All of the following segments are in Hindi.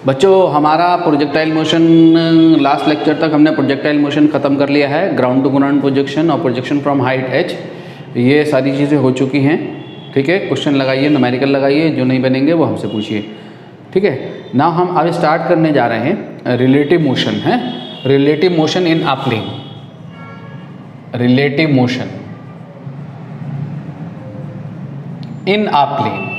बच्चों हमारा प्रोजेक्टाइल मोशन, लास्ट लेक्चर तक हमने प्रोजेक्टाइल मोशन ख़त्म कर लिया है। ग्राउंड टू ग्राउंड प्रोजेक्शन और प्रोजेक्शन फ्रॉम हाइट h, ये सारी चीज़ें हो चुकी हैं। ठीक है, क्वेश्चन लगाइए, न्यूमेरिकल लगाइए, जो नहीं बनेंगे वो हमसे पूछिए। ठीक है, नाउ हम अब स्टार्ट करने जा रहे हैं रिलेटिव मोशन है। Relative motion in a plane, relative motion in a plane.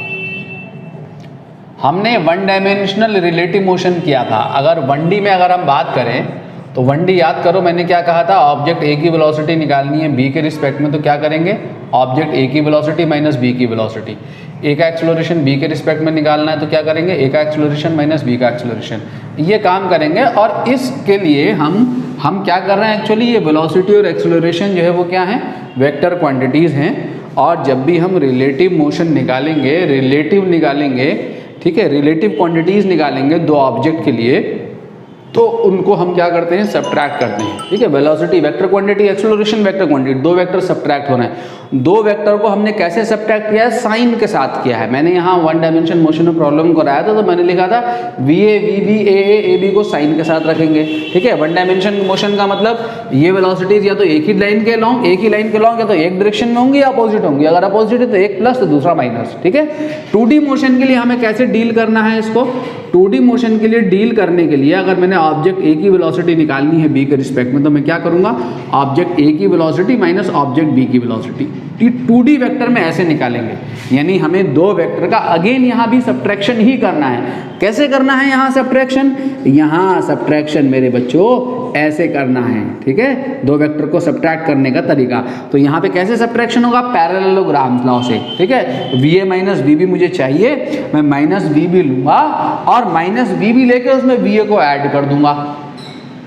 हमने वन डायमेंशनल रिलेटिव मोशन किया था। अगर 1D में अगर हम बात करें तो 1D याद करो, मैंने क्या कहा था, ऑब्जेक्ट ए की वेलोसिटी निकालनी है बी के रिस्पेक्ट में, तो क्या करेंगे, ऑब्जेक्ट ए की वेलोसिटी माइनस बी की वेलोसिटी। ए का एक्सेलरेशन बी के रिस्पेक्ट में निकालना है तो क्या करेंगे, ए का एक्सेलरेशन माइनस बी का एक्सेलरेशन, ये काम करेंगे। और इसके लिए हम क्या कर रहे हैं, एक्चुअली ये वेलोसिटी और एक्सेलरेशन जो है वो क्या है, वेक्टर क्वांटिटीज़ हैं। और जब भी हम रिलेटिव मोशन निकालेंगे, रिलेटिव निकालेंगे, ठीक है, रिलेटिव क्वांटिटीज़ निकालेंगे दो ऑब्जेक्ट के लिए, तो उनको हम क्या करते हैं, सब्ट्रैक्ट करते हैं। ठीक है, velocity vector quantity, acceleration vector quantity, दो वेक्टर सब्ट्रैक्ट हो रहे हैं। दो वेक्टर को हमने कैसे सब्ट्रैक्ट किया है, साइन के साथ किया है। मैंने यहाँ वन डायमेंशन मोशन में प्रॉब्लम कराया था तो मैंने लिखा था V A V B A A B को साइन के साथ रखेंगे। ठीक है, वन डायमेंशन मोशन का मतलब ये वेलोसिटीज या तो एक ही लाइन के लॉन्ग, एक ही लाइन के लॉन्ग, या तो एक डायरेक्शन में होंगी या अपोजिट होंगी। अगर अपोजिट है तो एक प्लस तो दूसरा माइनस। ठीक है, 2D मोशन के लिए हमें कैसे डील करना है इसको, 2D मोशन के लिए डील करने के लिए अगर मैंने ऑब्जेक्ट ए की वेलोसिटी निकालनी है बी के रिस्पेक्ट में, तो मैं क्या करूंगा, ऑब्जेक्ट ए की वेलोसिटी माइनस ऑब्जेक्ट बी की वेलोसिटी, 2D वेक्टर में ऐसे निकालेंगे। यानी हमें दो वेक्टर का अगेन यहाँ भी सब्ट्रैक्शन ही करना है। कैसे करना है यहाँ सब्ट्रैक्शन, यहाँ सब्ट्रैक्शन मेरे बच्चों ऐसे करना है। ठीक है, दो वेक्टर को सब्ट्रैक्ट करने का तरीका। तो यहाँ पे कैसे सब्ट्रैक्शन होगा, पैरेललोग्राम लॉ से। ठीक है, V A minus B B मुझे चाहिए, मैं माइनस बी बी लूंगा और माइनस बी बी लेके उसमें वी ए को ऐड कर दूंगा।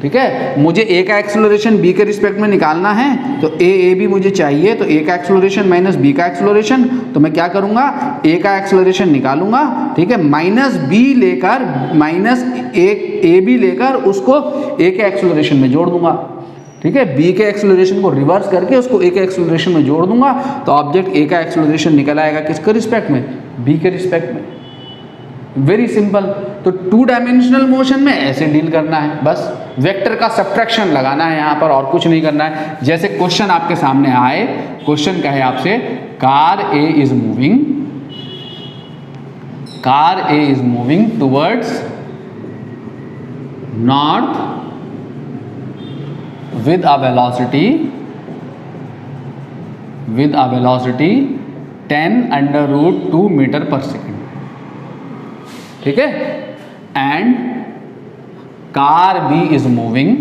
ठीक है, मुझे ए का एक्सेलरेशन बी के रिस्पेक्ट में निकालना है तो ए बी मुझे चाहिए, तो ए का एक्सेलरेशन माइनस बी का एक्सेलरेशन, तो मैं क्या करूंगा, ए का एक्सेलरेशन निकालूंगा। ठीक है, माइनस बी लेकर, माइनस ए बी लेकर उसको ए के एक्सेलरेशन में जोड़ दूंगा। ठीक है, बी के एक्सेलरेशन को रिवर्स करके उसको ए के एक्सेलरेशन में जोड़ दूंगा, तो ऑब्जेक्ट ए का एक्सेलरेशन निकल आएगा किसके रिस्पेक्ट में, बी के रिस्पेक्ट में। Very simple. तो 2 डायमेंशनल मोशन में ऐसे डील करना है, बस वेक्टर का सब्ट्रैक्शन लगाना है यहाँ पर, और कुछ नहीं करना है। जैसे क्वेश्चन आपके सामने आए, क्वेश्चन कहे आपसे, car A is moving, car A is moving towards north with a velocity 10√2 metre पर सेकेंड। ठीक है, and car B is moving,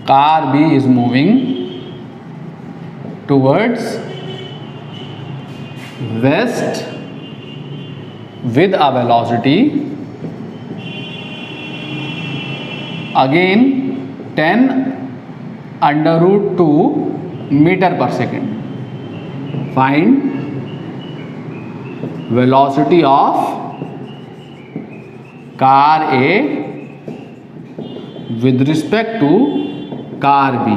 car B is moving towards west with a velocity again 10√2 metre पर second. Find velocity of car A with respect to car B.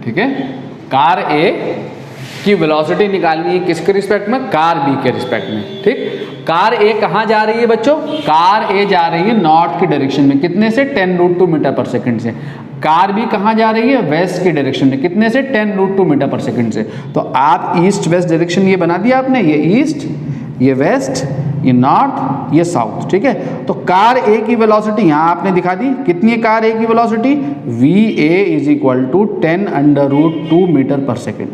ठीक है, कार ए की वेलोसिटी निकालनी है किसके रिस्पेक्ट में, कार बी के रिस्पेक्ट में। ठीक, कार ए कहाँ जा रही है बच्चों, कार ए जा रही है नॉर्थ की डायरेक्शन में, कितने से, 10√2 मीटर पर सेकंड से। कार बी कहाँ जा रही है, वेस्ट की डायरेक्शन में, कितने से, 10√2 मीटर पर सेकंड से। तो आप ईस्ट वेस्ट डायरेक्शन ये बना दिया आपने, ये ईस्ट, ये वेस्ट, ये नॉर्थ, ये साउथ। ठीक है, तो कार ए की वेलोसिटी यहाँ आपने दिखा दी, कितनी है कार ए की velocity, V A is equal to 10√2 metre पर सेकेंड।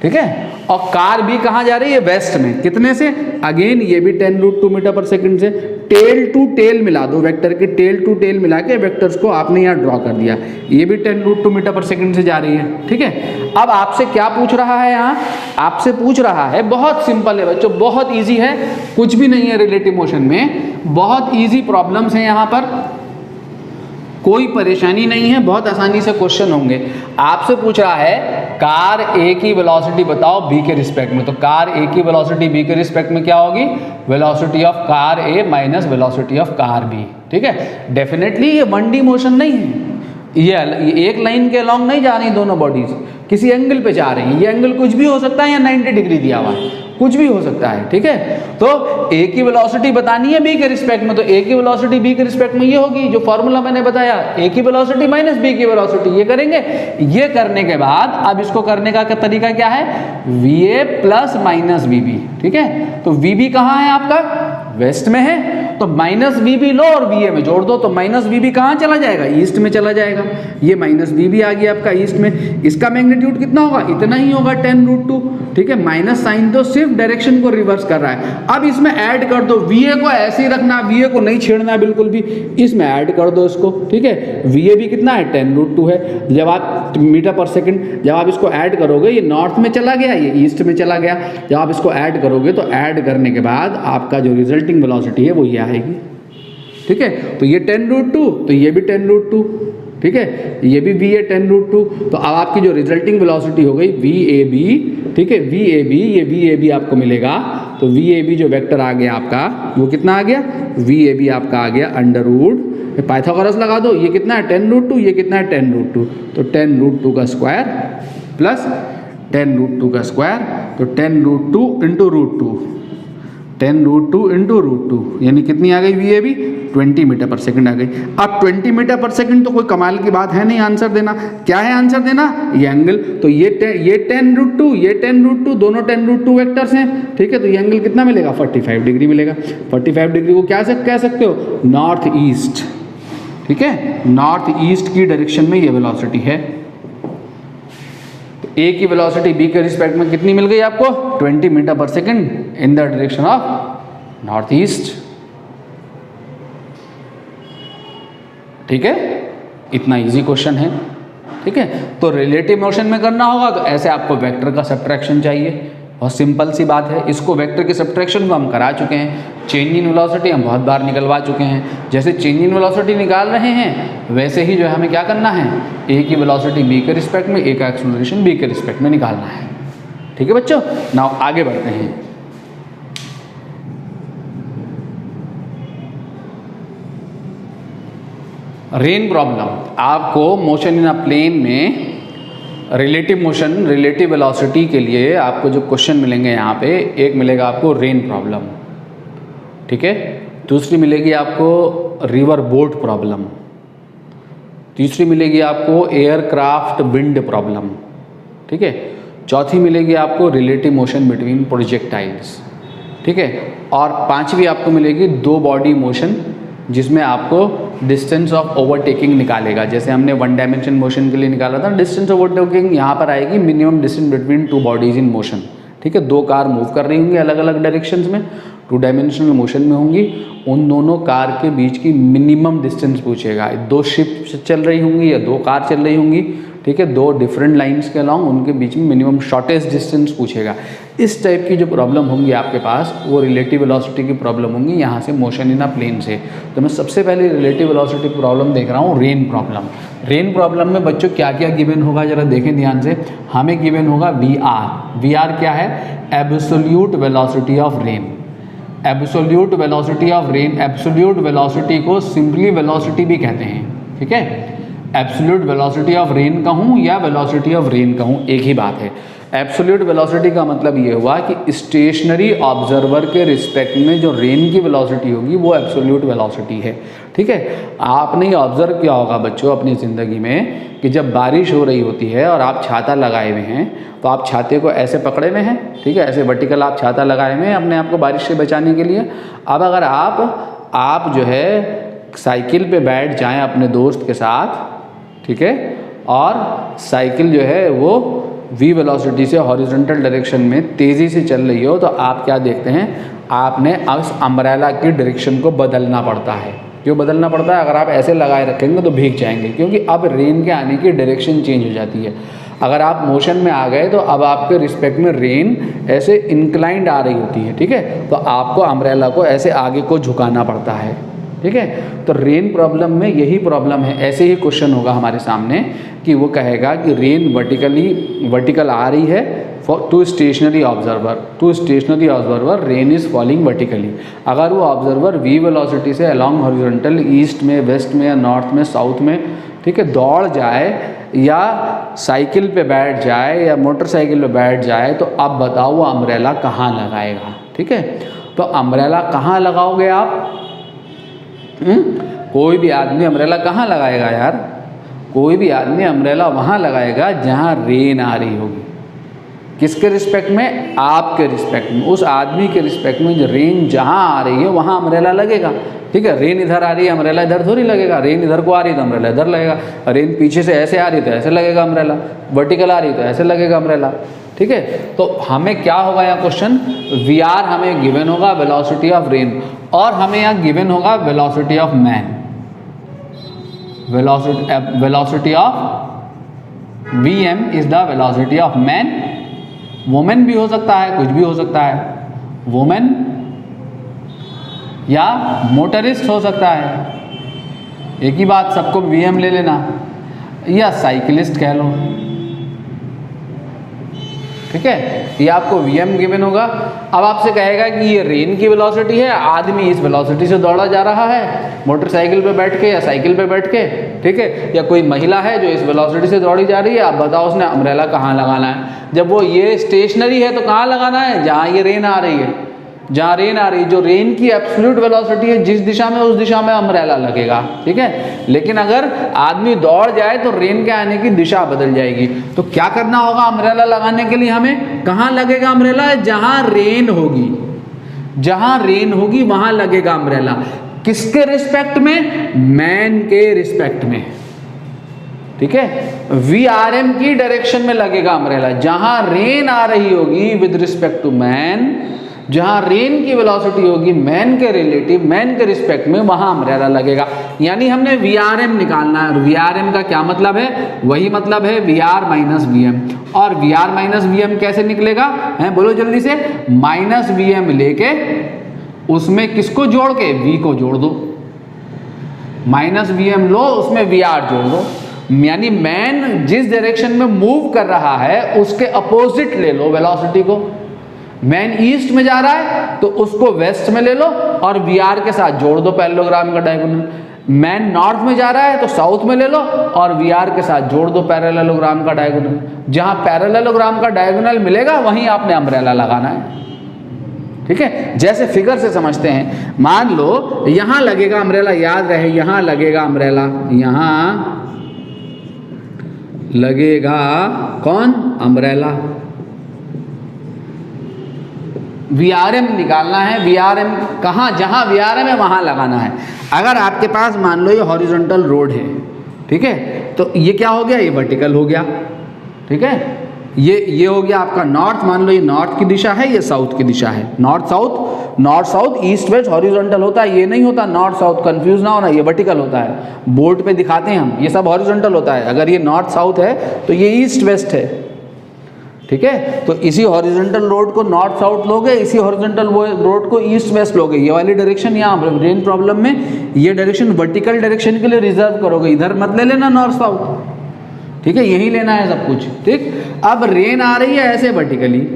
ठीक है, और कार बी कहाँ जा रही है, वेस्ट में, कितने से, अगेन ये भी 10√2 मीटर पर सेकंड से। टेल टू टेल मिला दो, वेक्टर के टेल टू टेल मिला के वेक्टर्स को आपने यहाँ ड्रॉ कर दिया, ये भी 10√2 मीटर पर सेकंड से जा रही है। ठीक है, अब आपसे क्या पूछ रहा है, यहाँ आपसे पूछ रहा है, बहुत सिंपल है बच्चों, बहुत ईजी है, कुछ भी नहीं है रिलेटिव मोशन में, बहुत ईजी प्रॉब्लम्स हैं यहाँ पर, कोई परेशानी नहीं है, बहुत आसानी से क्वेश्चन होंगे। आपसे पूछ रहा है कार ए की वेलोसिटी बताओ बी के रिस्पेक्ट में, तो कार ए की वेलोसिटी बी के रिस्पेक्ट में क्या होगी, velocity of car A minus velocity of car B. ठीक है, डेफिनेटली ये 1D मोशन नहीं है, ये एक लाइन के अलॉन्ग नहीं जा रही दोनों बॉडीज, किसी एंगल पे जा रही है, ये एंगल कुछ भी हो सकता है या 90 डिग्री दिया हुआ है, कुछ भी हो सकता है, ठीक है। तो ए की वेलोसिटी बतानी है बी के रिस्पेक्ट में, तो ए की वेलोसिटी बी के रिस्पेक्ट में ये होगी जो फॉर्मूला मैंने बताया, ए की वेलोसिटी माइनस बी की वेलोसिटी, ये करेंगे। ये करने के बाद अब इसको करने का तरीका क्या है, V A plus minus V B, ठीक है। तो वी बी कहाँ है आपका, वेस्ट में है, तो माइनस वी बी लो और वी ए में जोड़ दो, तो माइनस वी बी कहाँ चला जाएगा, ईस्ट में चला जाएगा। ये माइनस वी बी आ गया आपका ईस्ट में, इसका मैग्नीट्यूड कितना होगा, इतना ही होगा 10√2, ठीक है। माइनस साइन तो सिर्फ डायरेक्शन को रिवर्स कर रहा है। अब इसमें ऐड कर दो, वी ए को ऐसे ही रखना, वी ए को नहीं छेड़ना बिल्कुल भी, इसमें ऐड कर दो इसको, ठीक है। वी ए भी कितना है 10√2 है, जब आप मीटर पर सेकंड, जब आप इसको ऐड करोगे, ये नॉर्थ में चला गया, ये ईस्ट में चला गया, जब आप इसको ऐड करोगे तो ऐड करने के बाद आपका जो रिजल्टिंग वेलोसिटी है वो ये आएगी, ठीक है। तो ये 10√2, तो ये भी 10√2, ठीक है, ये भी वी ए 10√2, तो अब आपकी जो रिजल्टिंग वेलोसिटी हो गई वी ए बी, ठीक है, वी ए बी, ये वी ए बी आपको मिलेगा, तो वी ए बी जो वेक्टर आ गया आपका वो कितना आ गया, वी ए बी आपका आ गया अंडर रूट, पाइथागोरस लगा दो, ये कितना है 10√2, ये कितना है 10√2, तो 10√2 का स्क्वायर प्लस 10√2 का स्क्वायर, तो 10√2 इंटू √2, 10√2 इंटू √2, यानी कितनी आ गई V A B, 20 metre per second आ गई। अब 20 मीटर पर सेकंड तो कोई कमाल की बात है नहीं आंसर देना, क्या है आंसर देना, ये एंगल, तो ये 10√2, ये 10√2, दोनों 10√2 वेक्टर्स हैं, ठीक है। तो ये एंगल कितना मिलेगा, 45 डिग्री मिलेगा। 45 डिग्री को क्या कह सकते हो, नॉर्थ ईस्ट, ठीक है, नॉर्थ ईस्ट की डायरेक्शन में ये वेलोसिटी है। ए की वेलोसिटी बी के रिस्पेक्ट में कितनी मिल गई आपको, 20 metre per second in the direction of north east, ठीक है। इतना इजी क्वेश्चन है, ठीक है। तो रिलेटिव मोशन में करना होगा तो ऐसे आपको वेक्टर का सब्ट्रैक्शन चाहिए, बहुत सिंपल सी बात है। इसको वेक्टर के सब्ट्रैक्शन को हम करा चुके हैं, चेंज इन वेलोसिटी हम बहुत बार निकलवा चुके हैं। जैसे चेंज इन वेलोसिटी निकाल रहे हैं वैसे ही जो है हमें क्या करना है, ए की वेलोसिटी बी के रिस्पेक्ट में, ए का एक्सेलरेशन बी के रिस्पेक्ट में निकालना है, ठीक है बच्चों। नाउ आगे बढ़ते हैं। रेन प्रॉब्लम, आपको मोशन इन अ प्लेन में रिलेटिव मोशन, रिलेटिव वेलोसिटी के लिए आपको जो क्वेश्चन मिलेंगे यहाँ पे, एक मिलेगा आपको रेन प्रॉब्लम, ठीक है, दूसरी मिलेगी आपको रिवर बोट प्रॉब्लम, तीसरी मिलेगी आपको एयरक्राफ्ट विंड प्रॉब्लम, ठीक है, चौथी मिलेगी आपको रिलेटिव मोशन बिटवीन प्रोजेक्टाइल्स, ठीक है, और पांचवी आपको मिलेगी दो बॉडी मोशन जिसमें आपको डिस्टेंस ऑफ ओवरटेकिंग निकालेगा। जैसे हमने वन डायमेंशन मोशन के लिए निकाला था डिस्टेंस ओवरटेकिंग, यहाँ पर आएगी minimum distance between two bodies in motion, ठीक है। दो कार मूव कर रही होंगी अलग अलग डायरेक्शंस में, टू डायमेंशनल मोशन में होंगी, उन दोनों कार के बीच की मिनिमम डिस्टेंस पूछेगा। दो शिप चल रही होंगी या दो कार चल रही होंगी, ठीक है, दो डिफरेंट लाइंस के अलॉन्ग, उनके बीच में मिनिमम शॉर्टेस्ट डिस्टेंस पूछेगा। इस टाइप की जो प्रॉब्लम होंगी आपके पास वो रिलेटिव वेलोसिटी की प्रॉब्लम होंगी, यहाँ से मोशन इन अ प्लेन से। तो मैं सबसे पहले रिलेटिव वेलोसिटी प्रॉब्लम देख रहा हूँ, रेन प्रॉब्लम। रेन प्रॉब्लम में बच्चों क्या क्या गिवन होगा जरा देखें ध्यान से। हमें गिवन होगा वी आर। वी आर क्या है, absolute velocity of rain. Absolute velocity of rain, absolute velocity को सिंपली वेलोसिटी भी कहते हैं, ठीक है। एब्सोल्यूट वेलोसिटी ऑफ रेन कहूँ या वेलोसिटी ऑफ रेन कहूँ एक ही बात है। एब्सोल्यूट वेलोसिटी का मतलब ये हुआ कि स्टेशनरी ऑब्जर्वर के रिस्पेक्ट में जो रेन की वेलोसिटी होगी वो एब्सोल्यूट वेलोसिटी है, ठीक है। आपने ऑब्जर्व किया होगा बच्चों अपनी ज़िंदगी में कि जब बारिश हो रही होती है और आप छाता लगाए हुए हैं तो आप छाते को ऐसे पकड़े हुए हैं, ठीक है, ऐसे वर्टिकल आप छाता लगाए हुए हैं अपने आप को बारिश से बचाने के लिए। अब अगर आप जो है साइकिल पे बैठ जाएं अपने दोस्त के साथ, ठीक है, और साइकिल जो है वो वी वेलोसिटी से हॉरिजॉन्टल डायरेक्शन में तेज़ी से चल रही हो, तो आप क्या देखते हैं, आपने उस अम्ब्रेला की डायरेक्शन को बदलना पड़ता है। क्यों बदलना पड़ता है, अगर आप ऐसे लगाए रखेंगे तो भीग जाएंगे, क्योंकि अब रेन के आने की डायरेक्शन चेंज हो जाती है। अगर आप मोशन में आ गए तो अब आपके रिस्पेक्ट में रेन ऐसे इंक्लाइंड आ रही होती है, ठीक है, तो आपको अम्ब्रेला को ऐसे आगे को झुकाना पड़ता है, ठीक है। तो रेन प्रॉब्लम में यही प्रॉब्लम है। ऐसे ही क्वेश्चन होगा हमारे सामने कि वो कहेगा कि रेन वर्टिकल आ रही है to stationary observer rain is falling vertically. अगर वो ऑब्जर्वर वी वेलोसिटी से अलॉन्ग हॉरिजॉन्टल ईस्ट में, वेस्ट में या नॉर्थ में, साउथ में, ठीक है, दौड़ जाए या साइकिल पे बैठ जाए या मोटरसाइकिल पे बैठ जाए, तो अब बताओ वो अम्ब्रेला कहाँ लगाएगा। ठीक है, तो अम्ब्रेला कहाँ लगाओगे आप? कोई भी आदमी अम्ब्रेला कहाँ लगाएगा यार? कोई भी आदमी अम्ब्रेला वहाँ लगाएगा जहाँ रेन आ रही होगी। किसके रिस्पेक्ट में? आपके रिस्पेक्ट में, उस आदमी के रिस्पेक्ट में। जो रेन जहाँ आ रही है वहाँ अम्ब्रेला लगेगा। ठीक है, रेन इधर आ रही है, अम्ब्रेला इधर थोड़ी लगेगा। रेन इधर को आ रही है तो अम्ब्रेला इधर लगेगा। रेन पीछे से ऐसे आ रही है तो ऐसे लगेगा अम्ब्रेला, वर्टिकल आ रही है तो ऐसे लगेगा अम्ब्रेला। ठीक है, तो हमें क्या होगा यहाँ क्वेश्चन? वी आर हमें गिवन होगा वेलोसिटी ऑफ रेन, और हमें यहाँ गिवन होगा velocity of man. Velocity of VM is the velocity of man. Women भी हो सकता है, कुछ भी हो सकता है, वुमेन या मोटरिस्ट हो सकता है, एक ही बात, सबको वीएम ले लेना, या साइकिलिस्ट कह लो। ठीक है, ये आपको वीएम गिवन होगा। अब आपसे कहेगा कि ये रेन की वेलोसिटी है, आदमी इस वेलोसिटी से दौड़ा जा रहा है मोटरसाइकिल पे बैठ के या साइकिल पे बैठ के। ठीक है, या कोई महिला है जो इस वेलोसिटी से दौड़ी जा रही है। आप बताओ उसने अम्ब्रेला कहाँ लगाना है? जब वो ये स्टेशनरी है तो कहाँ लगाना है? जहाँ ये रेन आ रही है, जहाँ रेन आ रही है। जो रेन की एब्सोल्यूट वेलोसिटी है जिस दिशा में, उस दिशा में अम्ब्रेला लगेगा। ठीक है, लेकिन अगर आदमी दौड़ जाए तो रेन के आने की दिशा बदल जाएगी। तो क्या करना होगा अम्ब्रेला लगाने के लिए? हमें कहाँ लगेगा अम्ब्रेला? जहाँ रेन होगी, जहाँ रेन होगी वहाँ लगेगा अम्ब्रेला। किसके रिस्पेक्ट में? मैन के रिस्पेक्ट में। ठीक है, VRM की डायरेक्शन में लगेगा अम्ब्रेला। जहाँ रेन आ रही होगी विद रिस्पेक्ट टू मैन, जहाँ रेन की वेलोसिटी होगी मैन के रिलेटिव, मैन के रिस्पेक्ट में, वहाँ अम्ब्रेला लगेगा। यानी हमने VRM निकालना है। और VRM का क्या मतलब है? वही मतलब है VR माइनस VM। और VR माइनस VM कैसे निकलेगा है? बोलो जल्दी से। माइनस VM लेके उसमें किसको जोड़ के? V को जोड़ दो। माइनस VM लो, उसमें VR जोड़ दो। यानी मैन जिस डायरेक्शन में मूव कर रहा है उसके अपोजिट ले लो वेलोसिटी को। मैन ईस्ट में जा रहा है तो उसको वेस्ट में ले लो और VR के साथ जोड़ दो पैरेललोग्राम का डायगोनल। मैन नॉर्थ में जा रहा है तो साउथ में ले लो और VR के साथ जोड़ दो पैरेललोग्राम का डायगोनल। जहां पैरेललोग्राम का डायगोनल मिलेगा वहीं आपने अम्ब्रेला लगाना है। ठीक है, जैसे फिगर से समझते हैं। मान लो यहां लगेगा अम्ब्रेला, याद रहे यहां लगेगा अम्ब्रेला, यहां लगेगा कौन? अम्ब्रेला। VRM निकालना है। VRM कहाँ? जहाँ VRM है वहाँ लगाना है। अगर आपके पास मान लो ये हॉरिजॉन्टल रोड है, ठीक है, तो ये क्या हो गया? ये वर्टिकल हो गया। ठीक है, ये हो गया आपका नॉर्थ। मान लो ये नॉर्थ की दिशा है, ये साउथ की दिशा है। North south, east west horizontal होता है, ये नहीं होता नॉर्थ साउथ, कंफ्यूज ना होना, ये वर्टिकल होता है। बोर्ड पे दिखाते हैं हम, ये सब हॉरिजॉन्टल होता है। अगर ये नॉर्थ साउथ है तो ये ईस्ट वेस्ट है। ठीक है, तो इसी हॉरिजॉन्टल रोड को नॉर्थ साउथ लोगे, इसी हॉरिजॉन्टल रोड को ईस्ट वेस्ट लोगे। ये वाली डायरेक्शन यहाँ रेन प्रॉब्लम में ये डायरेक्शन वर्टिकल डायरेक्शन के लिए रिजर्व करोगे, इधर मत ले लेना नॉर्थ साउथ। ठीक है, यही लेना है सब कुछ। ठीक, अब रेन आ रही है ऐसे वर्टिकली,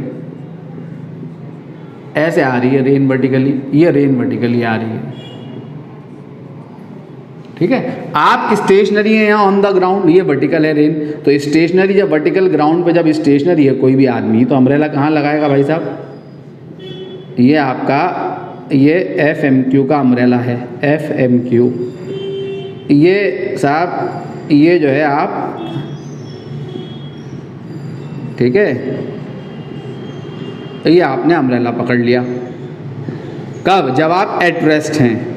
ऐसे आ रही है रेन वर्टिकली, ये रेन वर्टिकली आ रही है। ठीक है, आप स्टेशनरी है यहाँ ऑन द ग्राउंड, ये वर्टिकल है रेन। तो स्टेशनरी जब वर्टिकल ग्राउंड पे जब स्टेशनरी है कोई भी आदमी, तो अम्ब्रेला कहाँ लगाएगा भाई साहब? ये आपका ये FMQ का अम्ब्रेला है, FMQ। ये साहब ये जो है आप, ठीक है, ये आपने अम्ब्रेला पकड़ लिया। कब? जब आप एट रेस्ट हैं।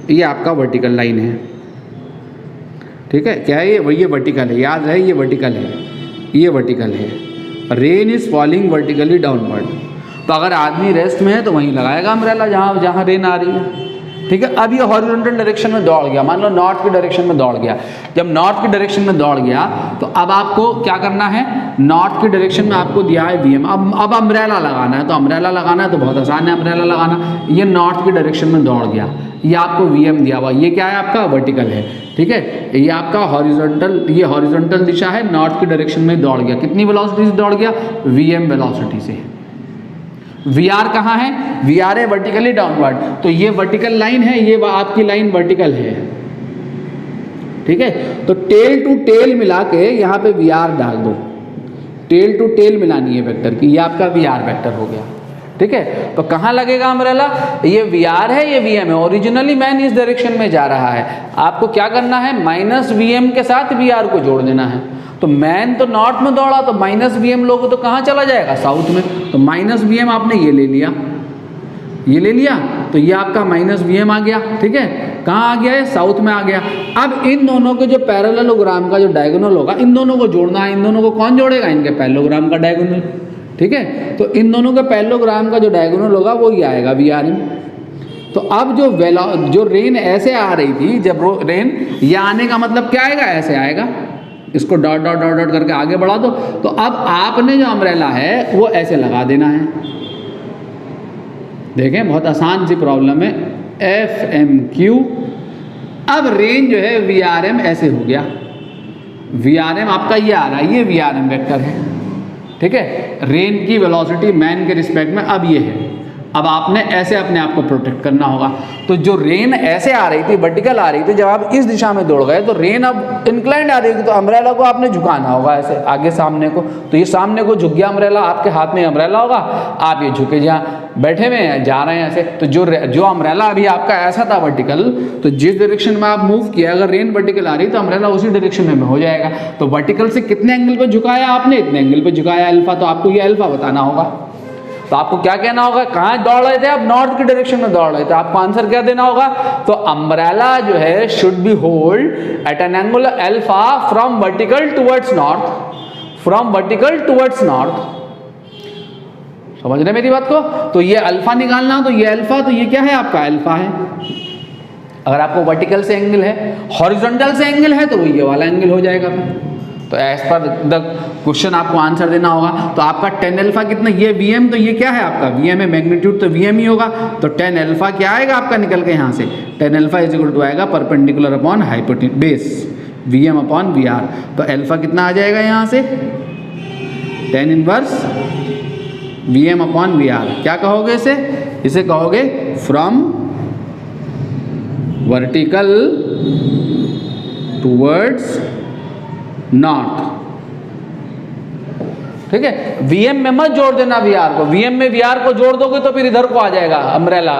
ये आपका वर्टिकल लाइन है। ठीक है, क्या है ये वर्टिकल है, याद रहे ये वर्टिकल है, ये वर्टिकल है। Rain is falling vertically downward. तो अगर आदमी रेस्ट में है तो वहीं लगाएगा अम्ब्रेला जहाँ जहाँ रेन आ रही है। ठीक है, अब ये हॉरिजॉन्टल डायरेक्शन में दौड़ गया, मान लो नॉर्थ की डायरेक्शन में दौड़ गया। जब नॉर्थ की डायरेक्शन में दौड़ गया तो अब आपको क्या करना है? नॉर्थ की डायरेक्शन में आपको दिया है VM। अब अम्ब्रेला लगाना है, तो अम्ब्रेला लगाना है तो बहुत आसान है अम्ब्रेला लगाना। ये नॉर्थ की डायरेक्शन में दौड़ गया, ये आपको VM दिया हुआ, ये क्या है आपका? वर्टिकल है। ठीक है, ये आपका हॉरिजॉन्टल, ये हॉरिजॉन्टल दिशा है, नॉर्थ की डायरेक्शन में दौड़ गया। कितनी वेलोसिटी से दौड़ गया? VM वेलोसिटी से। VR कहाँ है? VR है वर्टिकली डाउनवर्ड। तो ये वर्टिकल लाइन है, ये आपकी लाइन वर्टिकल है। ठीक है। तो टेल टू टेल मिला के यहाँ पे वी आर डाल दो, टेल टू टेल मिलानी है वेक्टर की, ये आपका वी आर वेक्टर हो गया, ठीक है। तो कहाँ लगेगा अम्ब्रेला, ये वी आर है, ये वी एम है। ओरिजिनली मैन इस डायरेक्शन में जा रहा है, आपको क्या करना है, माइनस वी एम के साथ वी आर को जोड़ देना है। तो मैन तो नॉर्थ में दौड़ा, तो माइनस वी एम लोगे तो कहाँ चला जाएगा, साउथ में। तो माइनस वी एम आपने ये ले लिया, ये ले लिया, तो ये आपका माइनस वी एम आ गया, ठीक है। कहाँ आ गया है, साउथ में आ गया। अब इन दोनों के जो पैरेललोग्राम का जो डायगोनल होगा, इन दोनों को जोड़ना है। इन दोनों को कौन जोड़ेगा, इनके पैरेललोग्राम का डायगोनल, ठीक है। तो इन दोनों के पैरेललोग्राम का जो डायगोनल होगा वो ये आएगा वी आर एम। तो अब जो रेन ऐसे आ रही थी, जब रेन ये आने का मतलब क्या आएगा, ऐसे आएगा, इसको डॉट डॉट डॉट डॉट करके आगे बढ़ा दो। तो अब आपने जो अम्ब्रेला है वो ऐसे लगा देना है। देखें बहुत आसान सी प्रॉब्लम है, एफ एम क्यू। अब रेन जो है वी आर एम ऐसे हो गया, वी आर एम आपका ये आ रहा है, ये वी आर एम वेक्टर है, ठीक है। रेन की वेलोसिटी मैन के रिस्पेक्ट में अब ये है। अब आपने ऐसे अपने आप को प्रोटेक्ट करना होगा। तो जो रेन ऐसे आ रही थी, वर्टिकल आ रही थी, जब आप इस दिशा में दौड़ गए तो रेन अब इंक्लाइंड आ रही थी, तो अम्ब्रेला को आपने झुकाना होगा ऐसे आगे सामने को। तो ये सामने को झुक गया अम्ब्रेला, आपके हाथ में अम्ब्रेला होगा, आप ये झुके जहाँ बैठे हुए हैं, जा रहे हैं ऐसे। तो जो अम्ब्रेला अभी आपका ऐसा था वर्टिकल, तो जिस डायरेक्शन में आप मूव किया, अगर रेन वर्टिकल आ रही तो अम्ब्रेला उसी डायरेक्शन में हो जाएगा। तो वर्टिकल से कितने एंगल पर झुकाया आपने, इतने एंगल पर झुकाया अल्फा, तो आपको ये अल्फा बताना होगा। तो आपको क्या कहना होगा, कहाँ दौड़ रहे थे आप, नॉर्थ की डायरेक्शन में दौड़ रहे थे, आपको आंसर क्या देना होगा। तो अम्ब्रेला जो है should be hold at an angle alpha from vertical towards north, from vertical towards north. समझ रहे मेरी बात को। तो ये अल्फा निकालना, तो ये अल्फा, तो ये क्या है आपका अल्फा है। अगर आपको वर्टिकल से एंगल है, हॉरिजॉन्टल से एंगल है, तो वो ये वाला एंगल हो जाएगा। तो एज पर द क्वेश्चन आपको आंसर देना होगा। तो आपका टेन अल्फा कितना, ये वी एम, तो ये क्या है आपका वी एम है, मैग्नीट्यूड तो वी एम ही होगा। तो टेन अल्फा क्या आएगा आपका निकल के यहाँ से, tan alpha is equal to आएगा perpendicular upon hypotenuse base V M upon V R. तो अल्फा कितना आ जाएगा यहाँ से, tan inverse V M upon V R. क्या कहोगे इसे, इसे कहोगे फ्रॉम वर्टिकल टूवर्ड्स नॉर्थ, ठीक है। वीएम में मत जोड़ देना वीआर को, वीएम में वीआर को जोड़ दोगे तो फिर इधर को आ जाएगा अम्ब्रेला,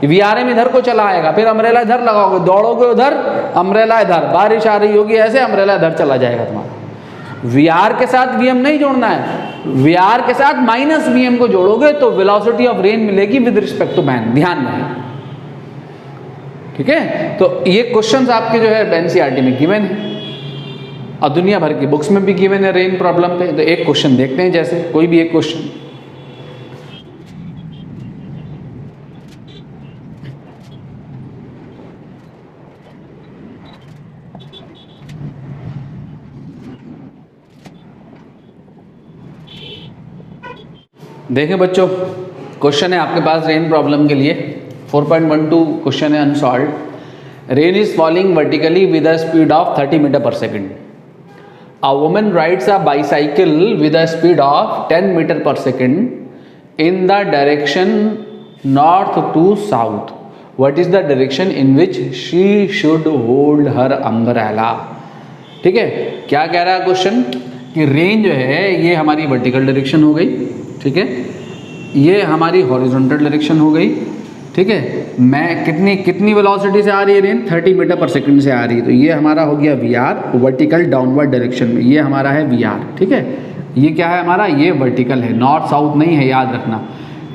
वीआरएम इधर को चला आएगा, फिर अम्ब्रेला इधर लगाओगे, दौड़ोगे उधर, अम्ब्रेला इधर, बारिश आ रही होगी ऐसे, अम्ब्रेला इधर चला जाएगा तुम्हारा। वीआर के साथ वीएम नहीं जोड़ना है, वीआर के साथ माइनस वीएम को जोड़ोगे तो वेलोसिटी ऑफ रेन मिलेगी विद रिस्पेक्ट टू मैन, ध्यान रहे, ठीक है। तो ये क्वेश्चंस आपके जो है एनसीईआरटी में गिवन है और दुनिया भर की बुक्स में भी गिवन है रेन प्रॉब्लम पे। तो एक क्वेश्चन देखते हैं, जैसे कोई भी एक क्वेश्चन। देखें बच्चों, क्वेश्चन है आपके पास रेन प्रॉब्लम के लिए 4.12 क्वेश्चन है unsolved. Rain is falling vertically with a speed of 30 metre पर second. A woman rides a bicycle with a speed of 10 meter per second in the direction north to south. What is the direction in which she should hold her umbrella? ठीक है, क्या कह रहा है क्वेश्चन कि रेन जो है ये हमारी वर्टिकल डायरेक्शन हो गई, ठीक है, ये हमारी हॉरिजॉन्टल डायरेक्शन हो गई, ठीक है। मैं कितनी वेलोसिटी से आ रही है रेन, 30 मीटर पर सेकंड से आ रही है। तो ये हमारा हो गया V R, vertical downward direction में, ये हमारा है वी आर, ठीक है। ये क्या है हमारा, ये वर्टिकल है, नॉर्थ साउथ नहीं है, याद रखना।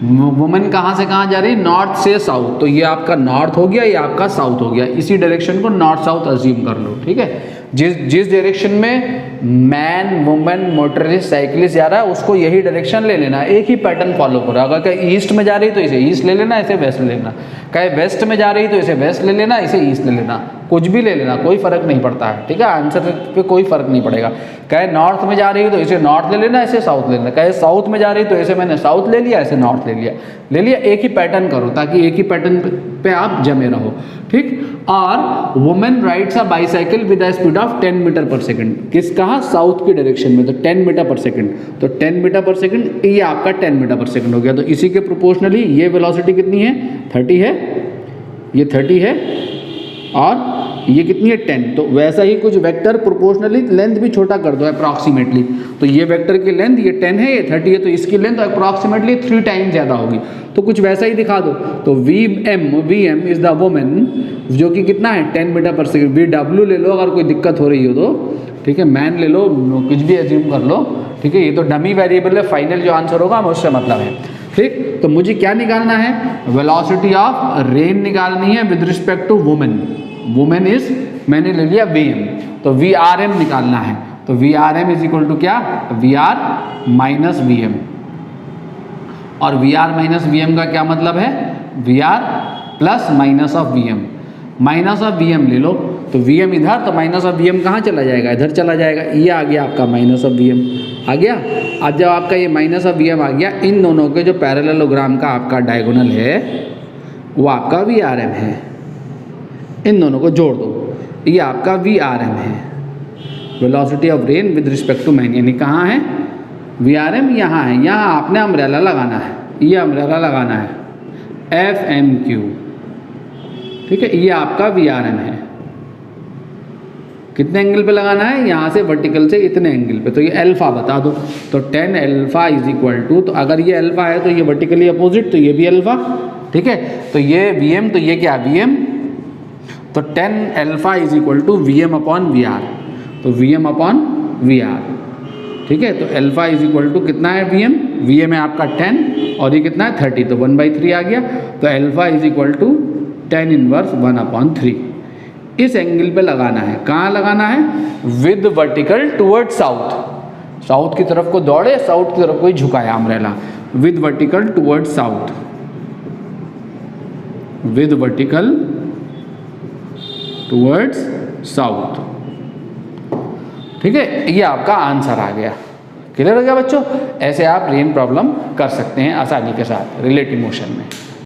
वुमेन कहाँ से कहाँ जा रही है, नॉर्थ से साउथ, तो ये आपका नॉर्थ हो गया, ये आपका साउथ हो गया। इसी डायरेक्शन को नॉर्थ साउथ अज्यूम कर लो, ठीक है। जिस डायरेक्शन में मैन वुमेन मोटरिस्ट साइकिलिस्ट जा रहा है उसको यही डायरेक्शन ले लेना, एक ही पैटर्न फॉलो करो। अगर कहीं ईस्ट में जा रही तो इसे ईस्ट ले लेना, इसे वेस्ट ले लेना, कहीं वेस्ट में जा रही तो इसे वेस्ट ले लेना, इसे ईस्ट ले लेना, कुछ भी ले लेना, कोई फर्क नहीं पड़ता है, ठीक है। आंसर पे कोई फर्क नहीं पड़ेगा। कहे नॉर्थ में जा रही है तो इसे नॉर्थ ले लेना, इसे साउथ ले लेना, कहे साउथ में जा रही तो इसे मैंने साउथ ले लिया, इसे नॉर्थ ले लिया, एक ही पैटर्न करो ताकि एक ही पैटर्न पे आप जमे रहो, ठीक। और women rides a bicycle with a speed of 10 metre per second, किस कहाँ, साउथ की डायरेक्शन में, तो 10 मीटर पर सेकंड, तो 10 मीटर पर सेकंड, ये आपका 10 मीटर पर सेकंड हो गया। तो इसी के प्रोपोर्शनली ये वेलोसिटी कितनी है, 30 है, ये 30 है और ये कितनी है 10, तो वैसा ही कुछ वेक्टर प्रोपोर्शनली लेंथ भी छोटा कर दो अप्रॉक्सीमेटली। तो ये वेक्टर की लेंथ ये 10 है, ये 30 है, तो इसकी लेंथ अप्रॉक्सीमेटली 3 टाइम ज़्यादा होगी। तो कुछ वैसा ही दिखा दो। तो V M is the women, जो कि कितना है 10 मीटर पर सेकेंड। वी डब्ल्यू ले लो अगर कोई दिक्कत हो रही हो तो, ठीक है। मैन ले लो, कुछ भी एज्यूम कर लो, ठीक है। ये तो डमी वेरिएबल है, फाइनल जो आंसर होगा हमें उससे मतलब है, ठीक। तो मुझे क्या निकालना है, वेलोसिटी ऑफ रेन निकालनी है with respect to women. Women is, मैंने ले लिया VM, तो VRM निकालना है। तो VRM इज इक्वल टू क्या, VR माइनस VM। और VR माइनस VM का क्या मतलब है, VR plus minus of VM। Minus of VM ले लो, तो VM इधर, तो माइनस ऑफ VM कहाँ चला जाएगा, इधर चला जाएगा। ये आ गया आपका माइनस ऑफ VM आ गया। अब जब आपका ये माइनस ऑफ VM आ गया, इन दोनों के जो पैरेललोग्राम का आपका डायगोनल है वो आपका VRM है। इन दोनों को जोड़ दो, ये आपका VRM है, velocity of rain with respect to man. यानी कहाँ है VRM, यहाँ है। यहाँ आपने अम्ब्रेला लगाना है, ये अम्ब्रेला लगाना है FMQ, ठीक है। ये आपका VRM है। कितने एंगल पे लगाना है, यहाँ से वर्टिकल से इतने एंगल पे। तो ये अल्फा बता दो, तो 10 अल्फा इज इक्वल टू, तो अगर ये अल्फा है तो ये वर्टिकली अपोजिट, तो ये भी अल्फा, ठीक है। तो ये VM, तो ये क्या VM, तो 10 alpha is equal to VM upon VR, तो VM अपॉन VR, ठीक है। तो अल्फा इज इक्वल टू कितना है VM है आपका 10 और ये कितना है 30, तो 1/3 आ गया। तो alpha is equal to 10 inverse 1/3। इस एंगल पे लगाना है, कहाँ लगाना है, with vertical toward south. South की तरफ को दौड़े, साउथ की तरफ को ही झुकाया umbrella, with vertical toward south, with vertical towards south, ठीक है। ये आपका आंसर आ गया। क्लियर हो गया बच्चों। ऐसे आप रेन प्रॉब्लम कर सकते हैं आसानी के साथ रिलेटिव मोशन में।